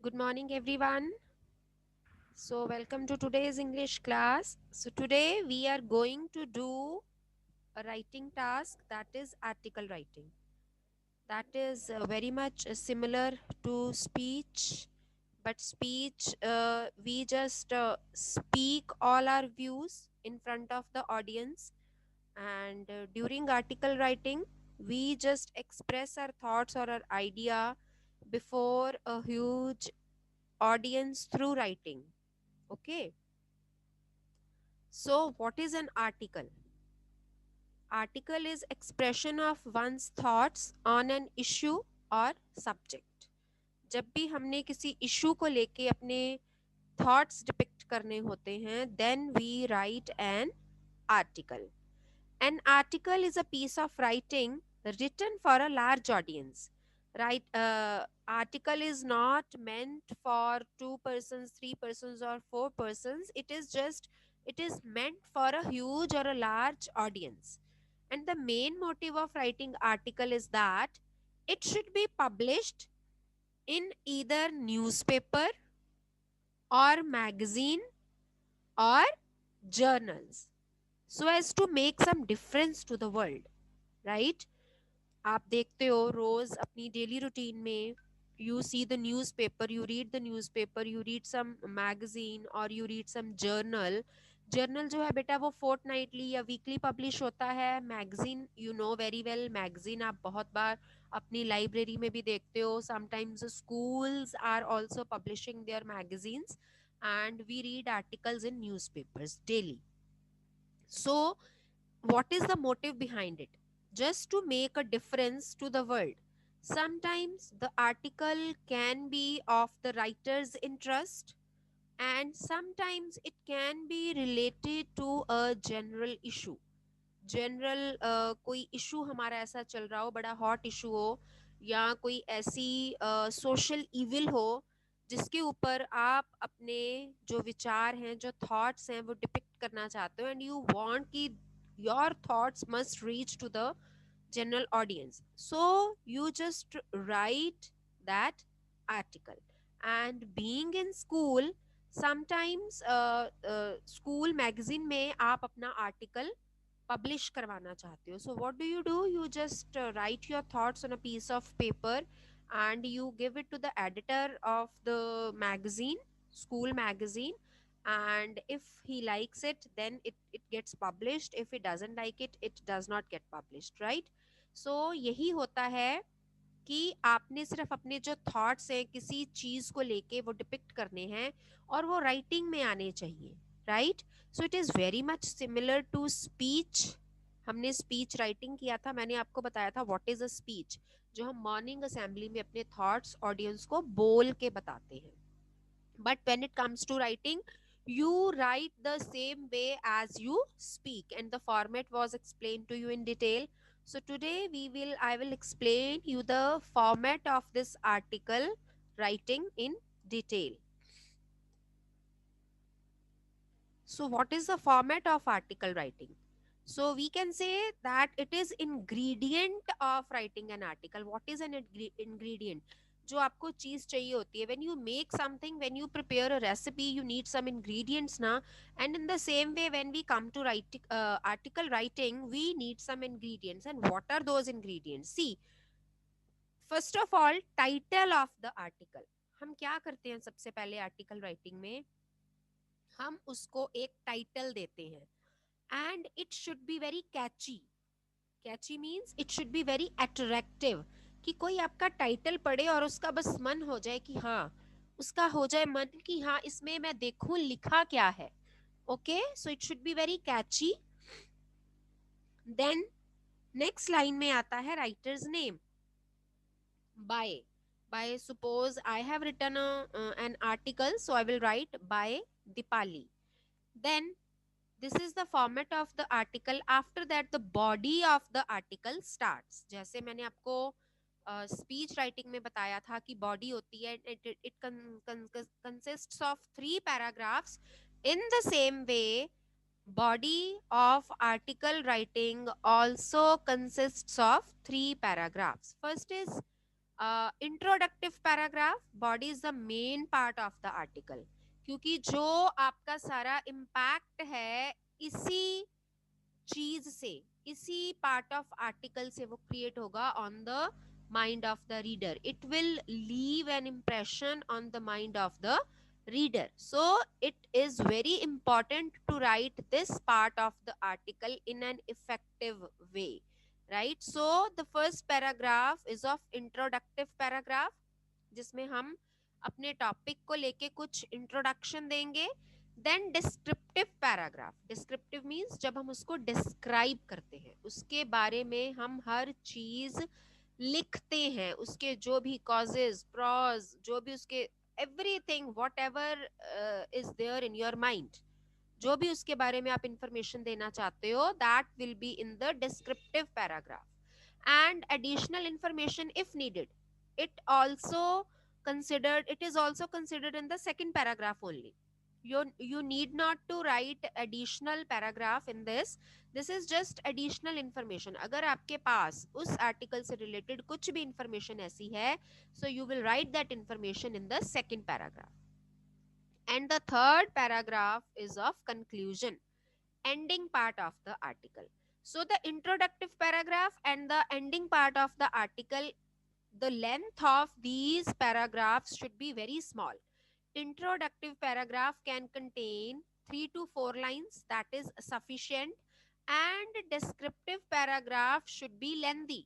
Good morning, everyone. So, welcome to today's English class. So, today we are going to do a writing task, that is article writing. That is very much similar to speech, but speech we just speak all our views in front of the audience, and during article writing, we just express our thoughts or our idea before a huge audience through writing. Okay, so what is an article? Article is expression of one's thoughts on an issue or subject. जब भी हमने किसी issue को लेके अपने thoughts depict करने होते हैं, then we write an article. An article is a piece of writing written for a large audience. Right? Article is not meant for two persons, three persons, or four persons. It is meant for a huge or a large audience. And the main motive of writing article is that it should be published in either newspaper or magazine or journals, so as to make some difference to the world. Right? आप देखते हो रोज अपनी daily routine में, you see the newspaper, you read the newspaper, you read some magazine और you read some journal. Journal जो है बेटा वो फोर्टनाइटली या वीकली पब्लिश होता है. Magazine, you know very well, magazine आप बहुत बार अपनी लाइब्रेरी में भी देखते हो. Sometimes schools are also publishing their magazines, and we read articles in newspapers daily. So what is the motive behind it? Just to make a difference to the world. Sometimes the article can be of the writer's interest, and sometimes it can be related to a general issue. General कोई issue हमारा ऐसा चल रहा हो, बड़ा hot issue हो, या कोई ऐसी सोशल इविल हो जिसके ऊपर आप अपने जो विचार हैं, जो थॉट्स हैं, वो डिपिक्ट करना चाहते हो, एंड यू वांट कि your thoughts must reach to the general audience. So you just write that article. And being in school, sometimes school magazine में आप अपना article publish करवाना चाहते हो. So what do? You just write your thoughts on a piece of paper and you give it to the editor of the magazine, school magazine, and if he likes it, then it gets published. If he doesn't like it, it does not get published, right? So यही होता है कि आपने सिर्फ अपने जो thoughts हैं किसी चीज को लेके वो डिपिक्ट करने हैं, और वो राइटिंग में आने चाहिए. Right? So it is very much similar to speech. हमने स्पीच राइटिंग किया था, मैंने आपको बताया था व्हाट इज अ स्पीच, जो हम मॉर्निंग असेंबली में अपने थॉट्स ऑडियंस को बोल के बताते हैं. But when it comes to writing, you write the same way as you speak, and the format was explained to you in detail. So today I will explain you the format of this article writing in detail. So what is the format of article writing? So we can say that it is ingredient of writing an article. What is an ingredient? जो आपको चीज चाहिए होती है. When you make something, when you prepare a recipe, you need some ingredients ना. And in the same way, when we come to write article writing, we need some ingredients. And what are those ingredients? See, first of all, title of the article. हम क्या करते हैं सबसे पहले article writing में? हम उसको एक टाइटल देते हैं. And it should be very catchy. Catchy means it should be very attractive. कि कोई आपका टाइटल पढ़े और उसका बस मन हो जाए कि हाँ, उसका हो जाए मन कि हाँ इसमें मैं देखूं लिखा क्या है. Okay, so it should be very catchy. Then next line में आता है writer's name. By suppose I have written an article, so I will write by Dipali. Then this is the format of the article. After that the body of the article starts. जैसे मैंने आपको speech writing में बताया था कि body होती है, it consists of 3 paragraphs. In the same way, body of article writing also consists of 3 paragraphs. First is introductive paragraph, body is the main part of the article, क्योंकि जो आपका सारा इम्पैक्ट है इसी चीज से, इसी पार्ट ऑफ आर्टिकल से वो क्रिएट होगा on the mind of the reader. It will leave an impression on the mind of the reader. So it is very important to write this part of the article in an effective way, right? So the first paragraph is of introductive paragraph, जिसमें हम अपने topic को लेके कुछ introduction देंगे. Then descriptive paragraph. Descriptive means जब हम उसको डिस्क्राइब करते हैं, उसके बारे में हम हर चीज लिखते हैं, उसके जो भी कॉजेज, प्रॉज, जो भी उसके everything whatever is there in your mind, जो भी उसके बारे में आप इंफॉर्मेशन देना चाहते हो, that will be in the descriptive paragraph. And additional information if needed, it is also considered in the second paragraph only. You need not to write additional paragraph in this is just additional information. अगर आपके पास उस article से related कुछ भी information ऐसी है, so you will write that information in the second paragraph. And the third paragraph is of conclusion, ending part of the article. So the introductive paragraph and the ending part of the article, the length of these paragraphs should be very small. Introductive paragraph can contain 3 to 4 lines, that is sufficient. And descriptive paragraph should be lengthy,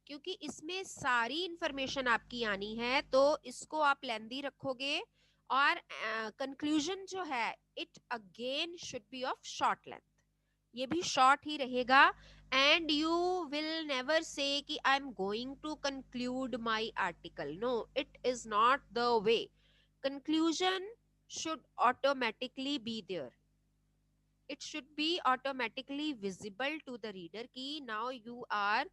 क्योंकि इसमें सारी information आपकी आनी है, तो इसको आप लेंदी रखोगे. और कंक्लूजन जो है, it again should be of short length, ये भी शॉर्ट ही रहेगा. And you will never say कि I am going to conclude my article. No, it is not the way. Conclusion should automatically be there. It should be automatically visible to the reader ki now you are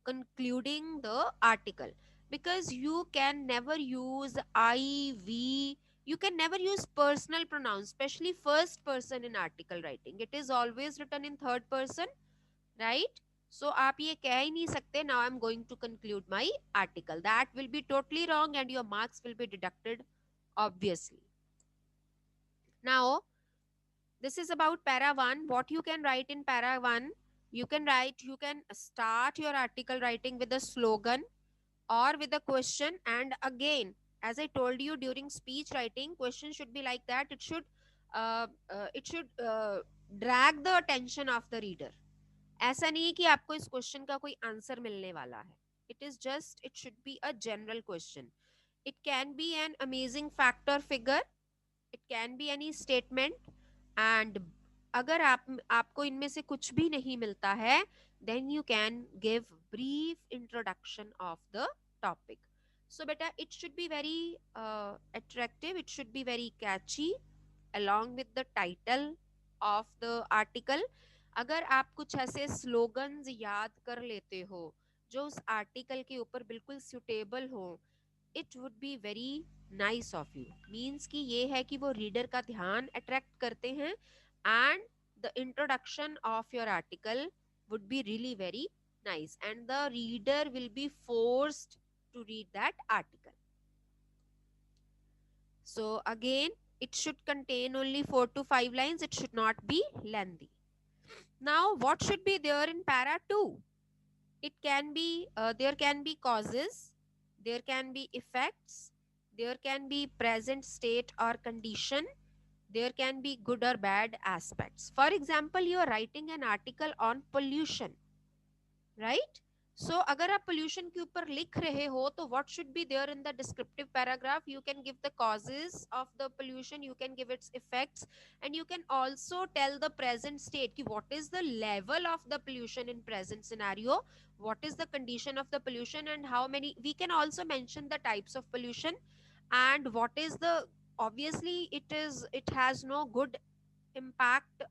concluding the article, because you can never use I, we, you can never use personal pronouns, especially first person in article writing. It is always written in third person, right? So आप ये कह ही नहीं सकते now I'm going to conclude my article. That will be totally wrong and your marks will be deducted, obviously. Now this is about para 1. What you can write in para 1, you can start your article writing with a slogan or with a question. And again, as I told you, during speech writing, question should be like that. It should drag the attention of the reader. ऐसा नहीं है कि आपको इस question का कोई answer मिलने वाला है. It should be a general question. It can be an amazing fact or figure. It can be any statement. And अगर आपको इनमें से कुछ भी नहीं मिलता है, then you can give brief introduction of the topic. So beta, it should be very attractive, it should be very catchy along with the title of the article. अगर आप कुछ ऐसे स्लोगन्स याद कर लेते हो जो उस आर्टिकल के ऊपर बिल्कुल सुटेबल हो, it would be very nice of you. Means कि ये है कि वो रीडर का ध्यान अट्रैक्ट करते हैं. And the introduction of your article would be really very nice and the reader will be forced to read that article. So again, it should contain only 4 to 5 lines. It should not be lengthy. Now what should be there in para 2? It can be there can be causes, there can be effects, there can be present state or condition, there can be good or bad aspects. For example, you are writing an article on pollution, right? So अगर आप pollution के ऊपर लिख रहे हो, तो what should be there in the descriptive paragraph? You can give the causes of the pollution, you can give its effects, and you can also tell the present state ki what is the level of the pollution in present scenario, what is the condition of the pollution, and how many. We can also mention the types of pollution and what is the, obviously it has no good impact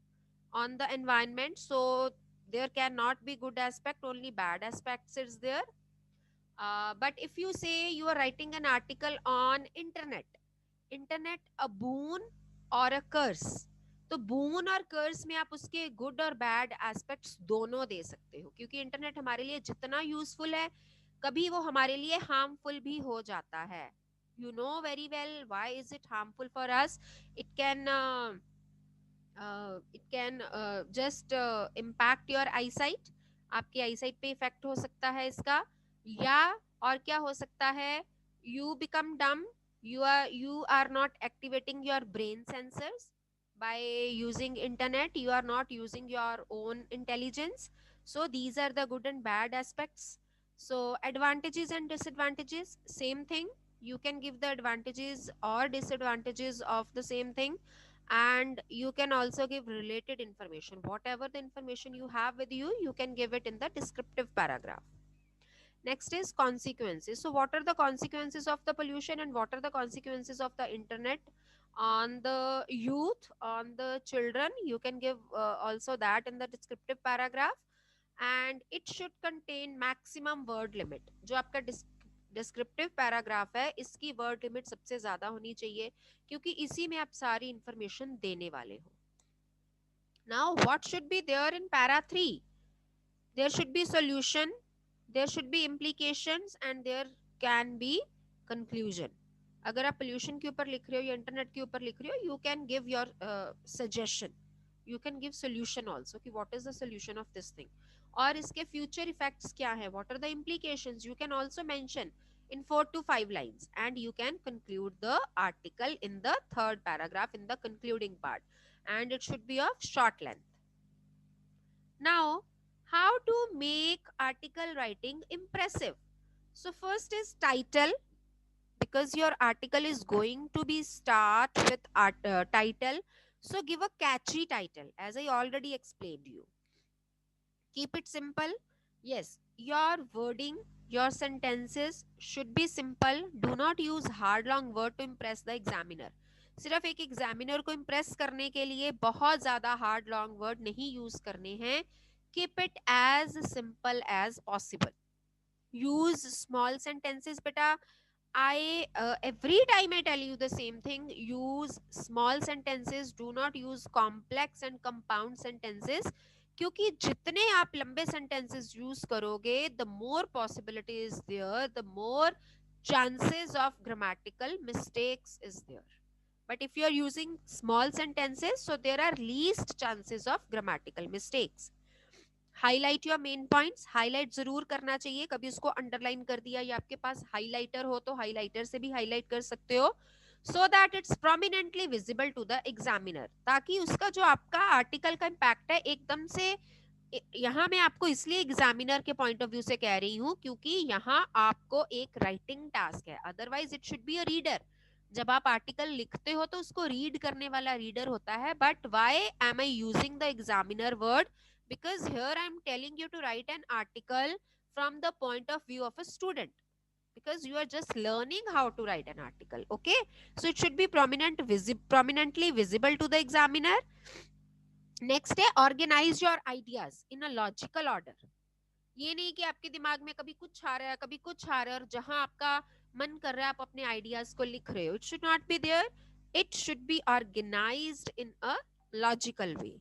on the environment, so there cannot be good aspect, only bad aspects is there. But if you say you are writing an article on internet a boon or a curse, तो boon और curse में आप उसके good और bad aspects दोनों दे सकते हो, क्योंकि इंटरनेट हमारे लिए जितना यूजफुल है, कभी वो हमारे लिए हार्मफुल भी हो जाता है. You know very well why is it harmful for us. It can just impact your eyesight. आपकी eyesight पे इफेक्ट हो सकता है इसका. या और क्या हो सकता है, you become dumb. You are not activating your brain sensors by using internet. You are not using your own intelligence. So these are the good and bad aspects. So advantages and disadvantages, same thing. You can give the advantages or disadvantages of the same thing, and you can also give related information. Whatever the information you have with you, you can give it in the descriptive paragraph. Next is consequences. So what are the consequences of the pollution and what are the consequences of the internet on the youth, on the children? You can give also that in the descriptive paragraph. And it should contain maximum word limit. जो आपका descriptive paragraph है, इसकी word limit सबसे ज्यादा होनी चाहिए, क्योंकि इसी में आप सारी इंफॉर्मेशन देने वाले हो. Now what should be there in para 3? There should be solution, there should be implications and there can be conclusion. अगर आप पोल्यूशन के ऊपर लिख रहे हो या इंटरनेट के ऊपर लिख रहे हो, you can give your suggestion, you can give solution also कि what is the solution of this thing, और इसके फ्यूचर इफेक्ट्स क्या है, what are the implications. You can also mention in 4 to 5 lines, and you can conclude the article in the third paragraph in the concluding part, and it should be of short length. Now, how to make article writing impressive? So first is title, because your article is going to be start with title. So give a catchy title, as I already explained you. Keep it simple. Yes, your wording, your sentences should be simple. Do not use hard long word to impress the examiner. सिर्फ एक examiner को impress करने के लिए बहुत ज्यादा hard long word नहीं use करने हैं. Keep it as simple as possible. Use small sentences बेटा. Every time I tell you the same thing, use small sentences. Do not use complex and compound sentences, क्योंकि जितने आप लंबे sentences use करोगे, the more possibility is there, the more chances of grammatical mistakes is there. But if you are using small sentences, so there are least chances of grammatical mistakes. Highlight your main points. Highlight जरूर करना चाहिए. कभी उसको underline कर दिया, या आपके पास highlighter हो तो हाईलाइटर से भी हाईलाइट कर सकते हो, so that it's prominently visible to the examiner, ताकि उसका जो आपका आर्टिकल का इम्पैक्ट है एकदम से. यहाँ मैं आपको इसलिए एग्जामिनर के पॉइंट ऑफ व्यू से कह रही हूँ, क्योंकि यहाँ आपको एक राइटिंग टास्क है. Otherwise it should be a reader. जब आप आर्टिकल लिखते हो तो उसको रीड करने वाला रीडर होता है. But why am I using the examiner word? Because here I am telling you to write an article from the point of view of a student, because you are just learning how to write an article. Okay, so it should be prominently visible to the examiner. Next है organize your ideas in a logical order. ये नहीं कि आपके दिमाग में कभी कुछ आ रहा है, कभी कुछ आ रहा है, और जहां आपका मन कर रहा है आप अपने आइडियाज को लिख रहे हो. It should not be there. It should be organised in a logical way.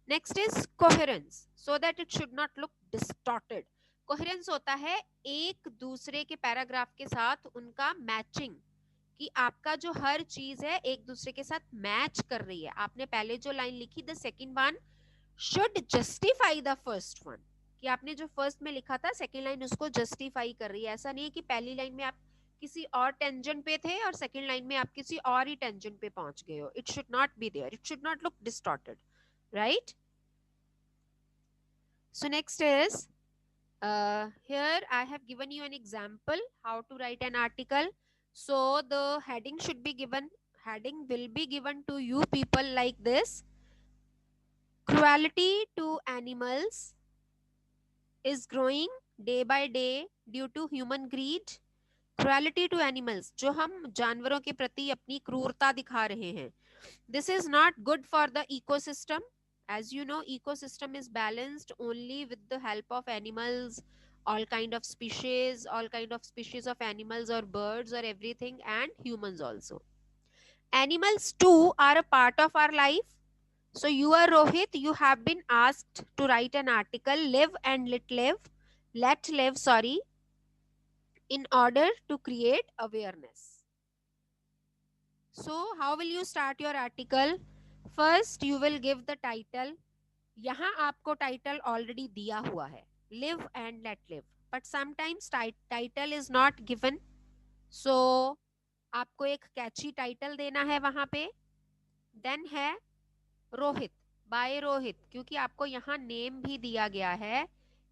Next is coherence, so that it should not look distorted. Coherence होता है एक दूसरे के पैराग्राफ के साथ उनका मैचिंग, कि आपका जो हर चीज है एक दूसरे के साथ मैच कर रही है. आपने पहले जो लाइन लिखी, the second one should justify the first one, कि आपने जो फर्स्ट में लिखा था सेकेंड लाइन उसको जस्टिफाई कर रही है. ऐसा नहीं है कि पहली लाइन में आप किसी और टेंजेंट पे थे और सेकेंड लाइन में आप किसी और ही टेंजेंट पे पहुंच गए हो. It should not be there. It should not look distorted, right? So next is here I have given you an example how to write an article. So the heading should be given, heading will be given to you people like this: cruelty to animals is growing day by day due to human greed. Cruelty to animals, जो हम जानवरों के प्रति अपनी क्रूरता दिखा रहे हैं, this is not good for the ecosystem. As you know, ecosystem is balanced only with the help of animals, all kind of species of animals or birds or everything, and humans also. Animals too are a part of our life. So you are Rohit, you have been asked to write an article, live and let live, sorry. in order to create awareness. So how will you start your article? First you will give the title. यहाँ आपको title already दिया हुआ है, live and let live, but sometimes title is not given, so आपको एक कैची title देना है वहां पे. देन है रोहित, बाय रोहित, क्योंकि आपको यहाँ नेम भी दिया गया है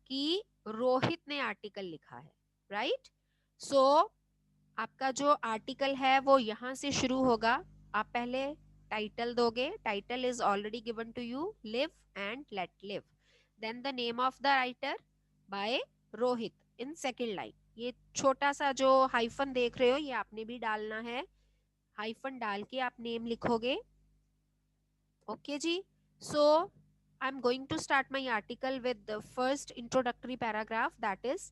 कि रोहित ने आर्टिकल लिखा है, राइट. सो आपका जो आर्टिकल है वो यहाँ से शुरू होगा. आप पहले टाइटल दोगे, title is already given to you, live and let live. Then the name of the writer by Rohit in second line. ये छोटा सा जो हाइफन देख रहे हो ये आपने भी डालना है, हाइफन डाल के आप नेम लिखोगे. Okay ji. So I am going to start my article with the first introductory paragraph, that is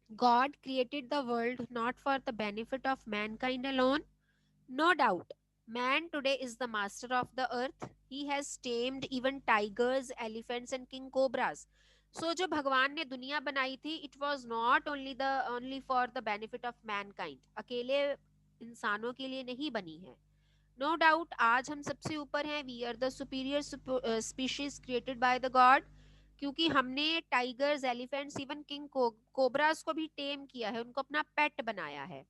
God created the world not for the benefit of mankind alone. No doubt, man today is the master of the earth. He has tamed even tigers, elephants and king cobras. So जो भगवान ने दुनिया बनाई थी, it was not only for the benefit of mankind. अकेले इंसानों के लिए नहीं बनी है. No doubt, आज हम सबसे ऊपर हैं. We are the superior species created by the God. क्योंकि हमने tigers, elephants, even king cobras को भी टेम किया है, उनको अपना पेट बनाया है.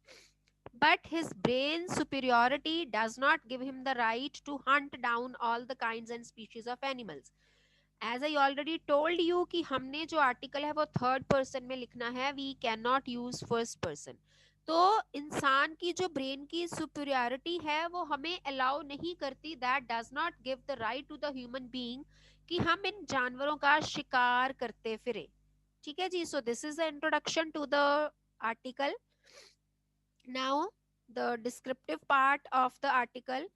But his brain superiority does not give him the right to hunt down all the kinds and species of animals. As I already told you कि हमने जो आर्टिकल है वो थर्ड पर्सन में लिखना है, we cannot use first person. तो इंसान की जो ब्रेन की सुपीरियरिटी है वो हमें अलाउ नहीं करती, that does not give the right to the human being कि हम इन जानवरों का शिकार करते फिरे. ठीक है जी. So this is the introduction to the article. Now the descriptive part of the article.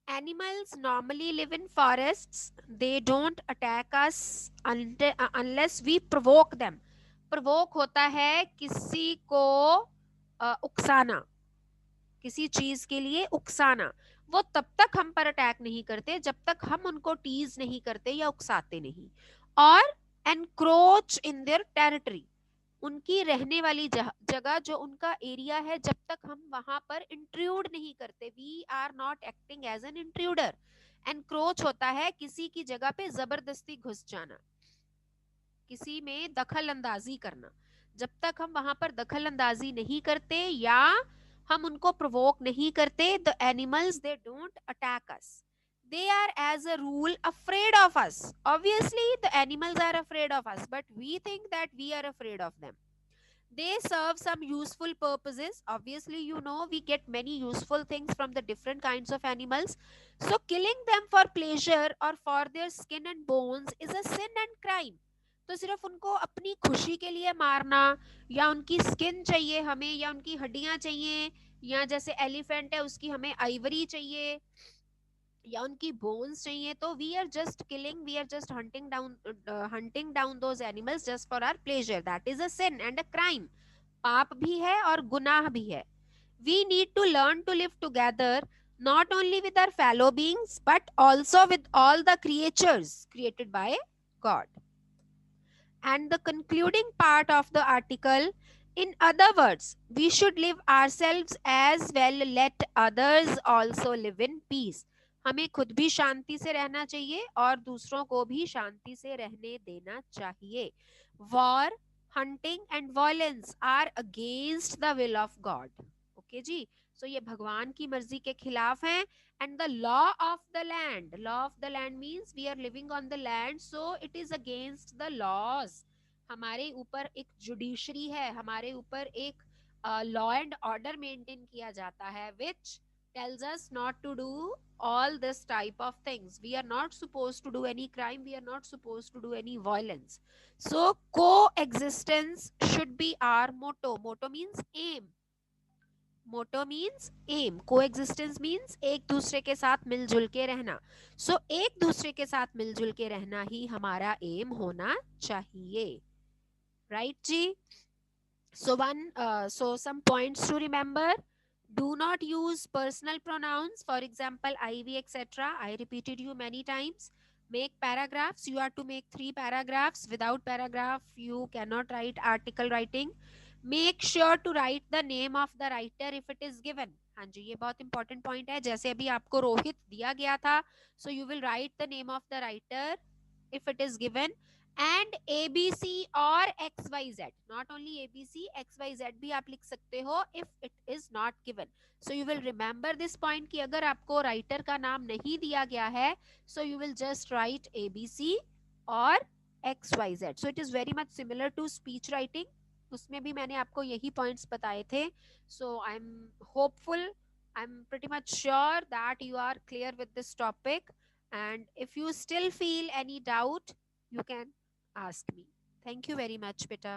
Animals normally live in forests. They don't attack us unless we provoke them. Provoke होता है किसी को उकसाना, किसी चीज के लिए उकसाना. वो तब तक हम पर अटैक नहीं करते जब तक हम उनको टीज नहीं करते या उकसाते नहीं. और एनक्रोच इन देयर टेरिटरी, उनकी रहने वाली जगह जो उनका एरिया है, जब तक हम वहां पर इंट्रूड नहीं करते. We are not acting as an intruder. Encroach होता है किसी की जगह पे जबरदस्ती घुस जाना, किसी में दखल अंदाजी करना. जब तक हम वहां पर दखल अंदाजी नहीं करते या हम उनको प्रोवोक नहीं करते, the animals they don't attack us. They are as a rule afraid of us. Obviously the animals are afraid of us, but we think that we are afraid of them. They serve some useful purposes. Obviously you know we get many useful things from the different kinds of animals. So killing them for pleasure or for their skin and bones is a sin and crime. तो सिर्फ उनको अपनी खुशी के लिए मारना, या उनकी स्किन चाहिए हमें, या उनकी हड्डियां चाहिए, या जैसे एलिफेंट है उसकी हमें आइवरी चाहिए, या उनकी बोन्स चाहिए, तो we are just killing, we are just hunting down those animals just for our pleasure. That is a sin and a crime. पाप भी है और गुनाह भी है. We need to learn to live together, not only with our fellow beings but also with all the creatures created by God. And the concluding part of the article, in other words, we should live ourselves as well, let others also live in peace. हमें खुद भी शांति से रहना चाहिए और दूसरों को भी शांति से रहने देना चाहिए. War, hunting and violence are against the will of God. Okay ji. So ये भगवान की मर्जी के खिलाफ हैं. And the law of the land means we are living on the land, so it is against the laws. हमारे ऊपर एक जुडिशरी है, हमारे ऊपर एक लॉ एंड ऑर्डर मेंटेन किया जाता है, which tells us not to do all this type of things. We are not supposed to do any crime, we are not supposed to do any violence. So coexistence should be our motto. Motto means aim. Motto means M, coexistence means एक दूसरे के साथ मिलजुल के रहना. सो एक दूसरे के साथ मिलजुल के रहना ही हमारा एम होना चाहिए. Right ji. So some points to remember. Do not use personal pronouns, for example I, we, etc. I repeated you many times. Make paragraphs. You are to make 3 paragraphs. Without paragraph you cannot write article writing. Make sure to write the name of the writer if it is given. हाँ जी, ये बहुत important point है। जैसे अभी आपको रोहित दिया गया था, so you will write the name of the writer if it is given, and ABC or XYZ, not only ABC, XYZ भी आप लिख सकते हो if it is not given. So you will remember this point कि अगर आपको writer का नाम नहीं दिया गया है, so you will just write ABC or XYZ. So it is very much similar to speech writing. उसमें भी मैंने आपको यही पॉइंट्स बताए थे. So I'm hopeful, I'm pretty much sure that you are clear with this topic. And if you still feel any doubt, you can ask me. Thank you very much, Beta.